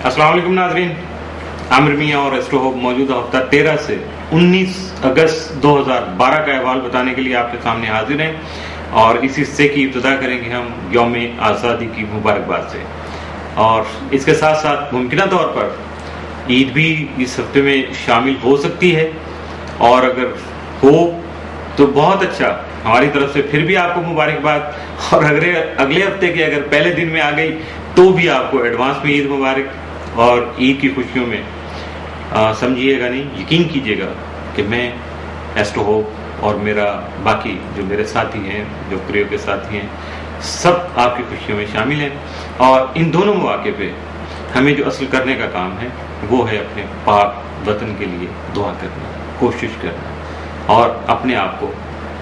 अस्सलाम वालेकुम नाज़रीन, आमिर मियां और एस्ट्रो होप मौजूदा हफ्ता 13 से 19 अगस्त 2012 का अहवाल बताने के लिए आपके सामने हाजिर हैं और इस हिस्से की इब्तिदा करेंगे हम यौम आज़ादी की मुबारकबाद से। और इसके साथ साथ मुमकिन तौर पर ईद भी इस हफ्ते में शामिल हो सकती है, और अगर हो तो बहुत अच्छा, हमारी तरफ से फिर भी आपको मुबारकबाद। और अगले हफ्ते के अगर पहले दिन में आ गई तो भी आपको एडवांस में ईद मुबारक और ईद की खुशियों में समझिएगा नहीं, यकीन कीजिएगा कि मैं एस्ट्रो होप और मेरा बाकी जो मेरे साथी हैं, जो प्रियो के साथी हैं, सब आपकी खुशियों में शामिल हैं। और इन दोनों मौके पे हमें जो असल करने का काम है वो है अपने पाक वतन के लिए दुआ करना, कोशिश करना और अपने आप को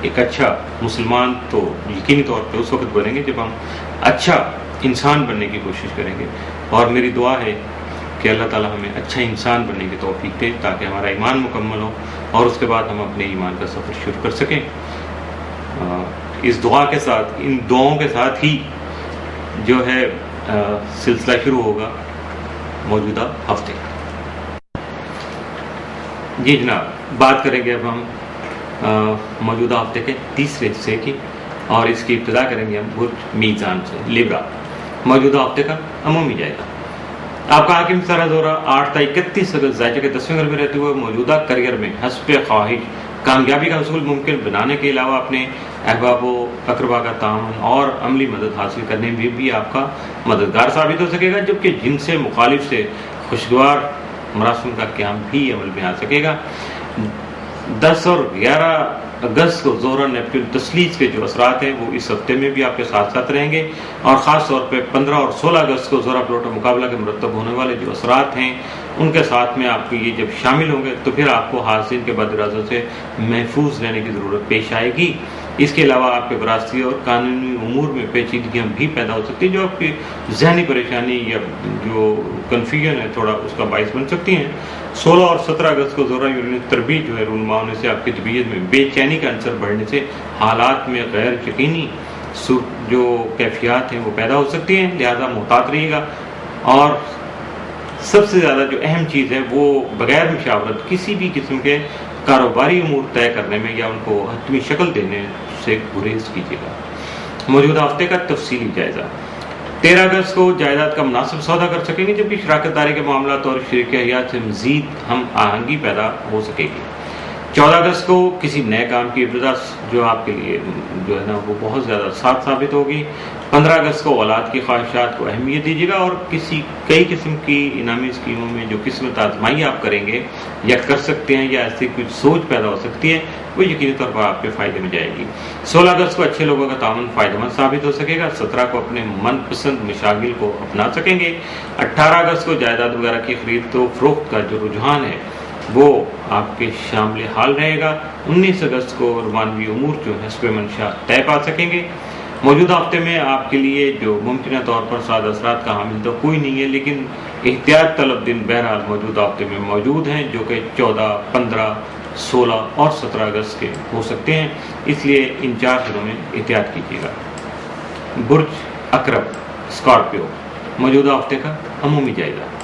एक अच्छा मुसलमान तो यकीनी तौर पे उस वक्त बनेंगे जब हम अच्छा इंसान बनने की कोशिश करेंगे। और मेरी दुआ है कि अल्लाह ताला हमें अच्छा इंसान बनने की तौफीक दे ताकि हमारा ईमान मुकम्मल हो और उसके बाद हम अपने ईमान का सफ़र शुरू कर सकें। इस दुआ के साथ, इन दुआओं के साथ ही जो है सिलसिला शुरू होगा मौजूदा हफ्ते। जी जनाब, बात करेंगे अब हम मौजूदा हफ्ते के तीसरे हिस्से की, और इसकी इब्तिदा करेंगे हम बुर्ज मीज़ान से, लिब्रा। मौजूदा हफ्ते का अमूमी जायजा। आपका हाकिम सारा दौरा 8 से 31 अगस्त ज़ायचे के 10वें घर में रहते हुए मौजूदा करियर में हस्ब ख्वाहिश कामयाबी का हसूल मुमकिन बनाने के अलावा अपने अहबाब अकरबा का ताउन और अमली मदद हासिल करने में भी आपका मददगार साबित हो सकेगा, जबकि जिनसे मुखालिफ से खुशगवार मरासिम का क़याम भी अमल में आ सकेगा। 10 और 11 अगस्त को ज़ोहरा नेपच्यून तस्लीस के जो असरात हैं वो इस हफ्ते में भी आपके साथ साथ रहेंगे, और ख़ास तौर पे 15 और 16 अगस्त को ज़ोहरा प्लूटो मुकाबला के मुरतब होने वाले जो असरात हैं उनके साथ में आपके ये जब शामिल होंगे तो फिर आपको हादसे के बदराजों से महफूज रहने की ज़रूरत पेश आएगी। इसके अलावा आपके विरासती और कानूनी उमूर में पेचीदगियाँ भी पैदा हो सकती हैं जो आपकी जहनी परेशानी या जो कन्फ्यूजन है थोड़ा उसका बाइस बन सकती हैं। 16 और 17 अगस्त को ज़ोहरा यूरानी तरबीज जो है रूनमा होने से आपकी तबीयत में बेचैनी का अंसर बढ़ने से हालात में गैर यकीनी जो कैफियत हैं वो पैदा हो सकती हैं, लिहाजा मुहतात रहिएगा। और सबसे ज़्यादा जो अहम चीज़ है वो बगैर मुशावरत किसी भी किस्म के कारोबारी उमूर तय करने में या उनको हतमी शक्ल देने से गुरेज कीजिएगा। मौजूदा हफ्ते का तफसीली जायजा। 13 अगस्त को जायदाद का मुनासिब सौदा कर सकेंगे, जबकि शराकत दारी के मामलात और शरीक हयात से मजीद हम आहंगी पैदा हो सकेगी। 14 अगस्त को किसी नए काम की इब्तिदा जो आपके लिए जो है ना वो बहुत ज़्यादा साथ साबित होगी। 15 अगस्त को औलाद की ख्वाहिशात को अहमियत दीजिएगा, और कई किस्म की इनामी स्कीमों में जो किस्मत आजमाई आप करेंगे या कर सकते हैं या ऐसी कुछ सोच पैदा हो सकती है वो यकीनी तौर पर आपके फ़ायदे में जाएगी। 16 अगस्त को अच्छे लोगों का ताउन फ़ायदेमंद साबित हो सकेगा। 17 को अपने मनपसंद मशागिल को अपना सकेंगे। 18 अगस्त को जायदाद वगैरह की खरीद तो फरोख्त का जो रुझान है वो आपके शामिल हाल रहेगा। 19 अगस्त को रुमानवी उमूर जो हस्ब मंशा तय पा सकेंगे। मौजूदा हफ्ते में आपके लिए जो मुमकिन तौर पर साद असरात का हामिल तो कोई नहीं है, लेकिन एहतियात तलब दिन बहरहाल मौजूदा हफ्ते में मौजूद हैं जो कि 14, 15, 16 और 17 अगस्त के हो सकते हैं, इसलिए इन 4 दिनों में एहतियात कीजिएगा। बुर्ज अकरब स्कॉर्पियो। मौजूदा हफ्ते का अमूमी जायजा।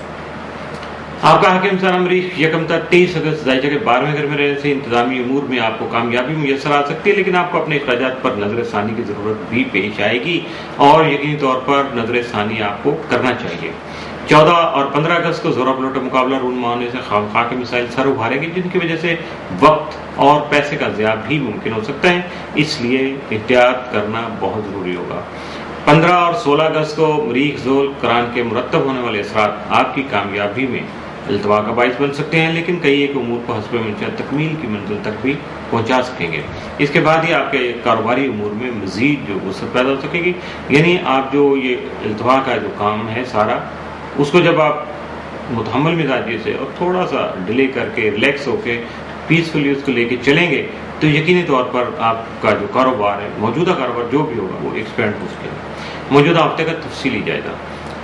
आपका हाकिम सारा मरीज यकम तक 23 अगस्त ज़ायचे के 12वें घर में रहने से इंतजामी उमूर में आपको कामयाबी मुयसर आ सकती है, लेकिन आपको अपने अखराजात पर नजर सानी की ज़रूरत भी पेश आएगी और यकीनी तौर पर नजर सानी आपको करना चाहिए। 14 और 15 अगस्त को ज़ोहरा प्लूटो मुकाबला रूनमा होने से खामखा के मिसाइल सर उभारेगी, जिनकी वजह से वक्त और पैसे का ज़िया भी मुमकिन हो सकता है, इसलिए एहतियात करना बहुत ज़रूरी होगा। 15 और 16 अगस्त को मरीख ज़ोल कुरान के मुरतब होने वाले असरात आपकी कामयाबी में इल्तवा का बाइस बन सकते हैं, लेकिन कई एक उमूर को हस्ब मंशा तकमील की मंजिल तक भी पहुंचा सकेंगे। इसके बाद ही आपके कारोबारी उमूर में मजीद जो वसअत पैदा हो सकेगी, यानी आप जो ये इल्तवा का जो काम है सारा उसको जब आप मुतहम्मिल मिजाजी से और थोड़ा सा डिले करके रिलैक्स होके पीसफुली उसको लेके चलेंगे तो यकीनी तौर पर आपका जो कारोबार है, मौजूदा कारोबार जो भी होगा वो एक्सपेंड हो सकेगा। मौजूदा हफ्ते का तफसीली जायजा।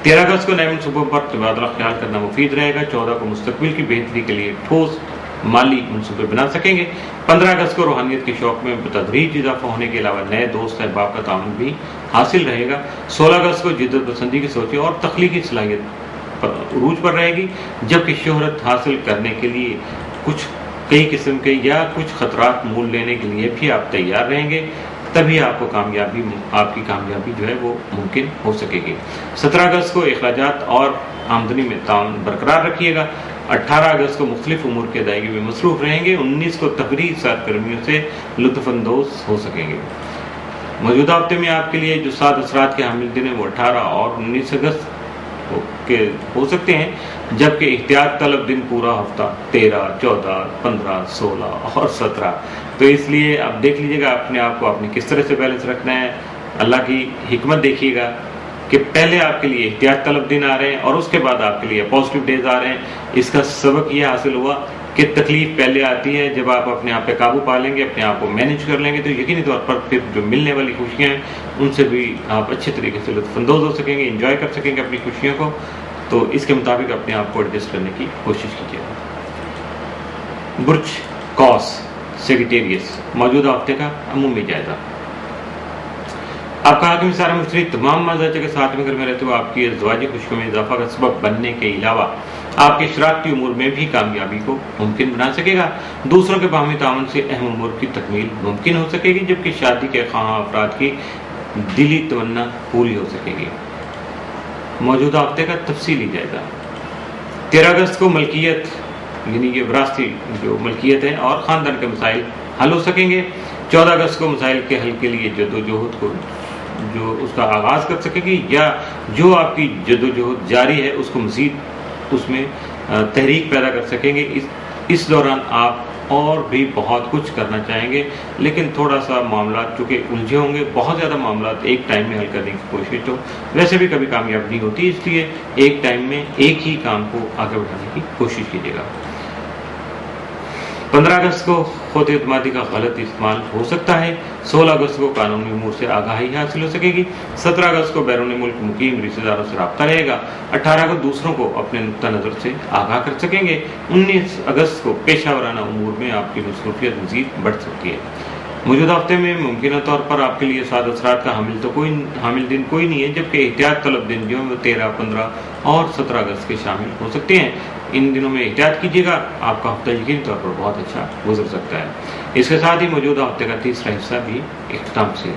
13 अगस्त को नए मनसूबों पर तबादला ख्याल करना मुफीद रहेगा। 14 को मुस्तकबिल की बेहतरी के लिए ठोस माली मनसूबे बना सकेंगे। 15 अगस्त को रूहानियत के शौक में बतदरीज इजाफा होने के अलावा नए दोस्त अहबाब का ताउन भी हासिल रहेगा। 16 अगस्त को जिद्दत पसंदी की सोचें और तख्लीकी सलाहियत عروج پر رہے گی، جبکہ شہرت حاصل کرنے کے لیے کئی قسم کے یا کچھ خطرات مول لینے کے لیے بھی آپ تیار رہیں گے، تبھی آپ کی کامیابی جو ہے وہ ممکن ہو سکے گی۔ 17 اگست کو اخراجات اور آمدنی میں تعاون برقرار رکھیے گا۔ 18 اگست کو مختلف امور کی ادائیگی میں مصروف رہیں گے۔ 19 کو تفریحی سرگرمیوں سے لطف اندوز ہو سکیں گے۔ موجودہ ہفتے میں آپ کے لیے جو 7 اثرات کے حامل دن ہیں وہ 18 اور 19 اگست کے ہو سکتے ہیں، جبکہ احتیاط طلب دن پورا ہفتہ 13، 14، 15، 16 اور 17۔ تو اس لیے اب دیکھ لیجیے گا اپنے آپ کو آپ نے کس طرح سے بیلنس رکھنا ہے۔ اللہ کی حکمت دیکھیے گا کہ پہلے آپ کے لیے احتیاط طلب دن آ رہے ہیں اور اس کے بعد آپ کے لیے پازیٹیو ڈیز آ رہے ہیں۔ اس کا سبق یہ حاصل ہوا کہ تکلیف پہلے آتی ہے، جب آپ اپنے آپ پہ قابو پا لیں گے، اپنے آپ کو مینیج کر لیں گے، تو یقینی طور پر پھر جو ملنے والی خوشیاں ہیں ان سے بھی آپ اچھے طریقے سے لطف اندوز ہو سکیں گے، انجوائے کر سکیں گے اپنی خوشیوں کو۔ تو اس کے مطابق اپنے آپ کو ایڈجسٹ کرنے کی کوشش کیجیے گا۔ برج قوس سیگیٹیریس، موجودہ ہفتے کا عمومی جائزہ۔ آپ کا حاکم سارا مشتری تمام مزاج کے ساتھ میں گھر میں رہتے ہوئے آپ کی ازدواجی خوشیوں میں اضافہ کا سبب بننے کے علاوہ آپ کے شراکتی امور میں بھی کامیابی کو ممکن بنا سکے گا۔ دوسروں کے باہمی تعاون سے اہم امور کی تکمیل ممکن ہو سکے گی، جبکہ شادی کے خواہاں افراد کی دلی تمنا پوری ہو سکے گی۔ موجودہ ہفتے کا تفصیلی جائزہ۔ 13 اگست کو ملکیت یعنی یہ وراثتی جو ملکیت ہے اور خاندان کے مسائل حل ہو سکیں گے۔ 14 اگست کو مسائل کے حل کے لیے جدوجہد کو جو اس کا آغاز کر سکے گی، یا جو آپ کی جدوجہد جاری ہے اس کو مزید اس میں تحریک پیدا کر سکیں گے۔ اس دوران آپ اور بھی بہت کچھ کرنا چاہیں گے، لیکن تھوڑا سا معاملات چونکہ الجھے ہوں گے، بہت زیادہ معاملات ایک ٹائم میں حل کرنے کی کوشش تو ویسے بھی کبھی کامیاب نہیں ہوتی، اس لیے ایک ٹائم میں ایک ہی کام کو آگے بڑھانے کی کوشش کیجیے گا۔ 15 اگست کو خود اعتمادی کا غلط استعمال ہو سکتا ہے۔ 16 اگست کو قانونی امور سے آگاہی حاصل ہو سکے گی۔ 17 اگست کو بیرون ملک مقیم رشتہ داروں سے رابطہ رہے گا۔ 18 کو دوسروں کو اپنے نقطہ نظر سے آگاہ کر سکیں گے۔ 19 اگست کو پیشہ ورانہ امور میں آپ کی مصروفیت مزید بڑھ سکتی ہے۔ موجودہ ہفتے میں ممکنہ طور پر آپ کے لیے 7 اثرات کا حامل دن کوئی نہیں ہے، جبکہ احتیاط طلب دن جو ہے 13، 15 اور 17 اگست کے شامل ہو سکتے ہیں۔ ان دنوں میں احتیاط کیجیے گا، آپ کا ہفتہ یقینی طور پر بہت اچھا گزر سکتا ہے۔ اس کے ساتھ ہی موجودہ ہفتے کا تیسرا حصہ بھی اختتام سے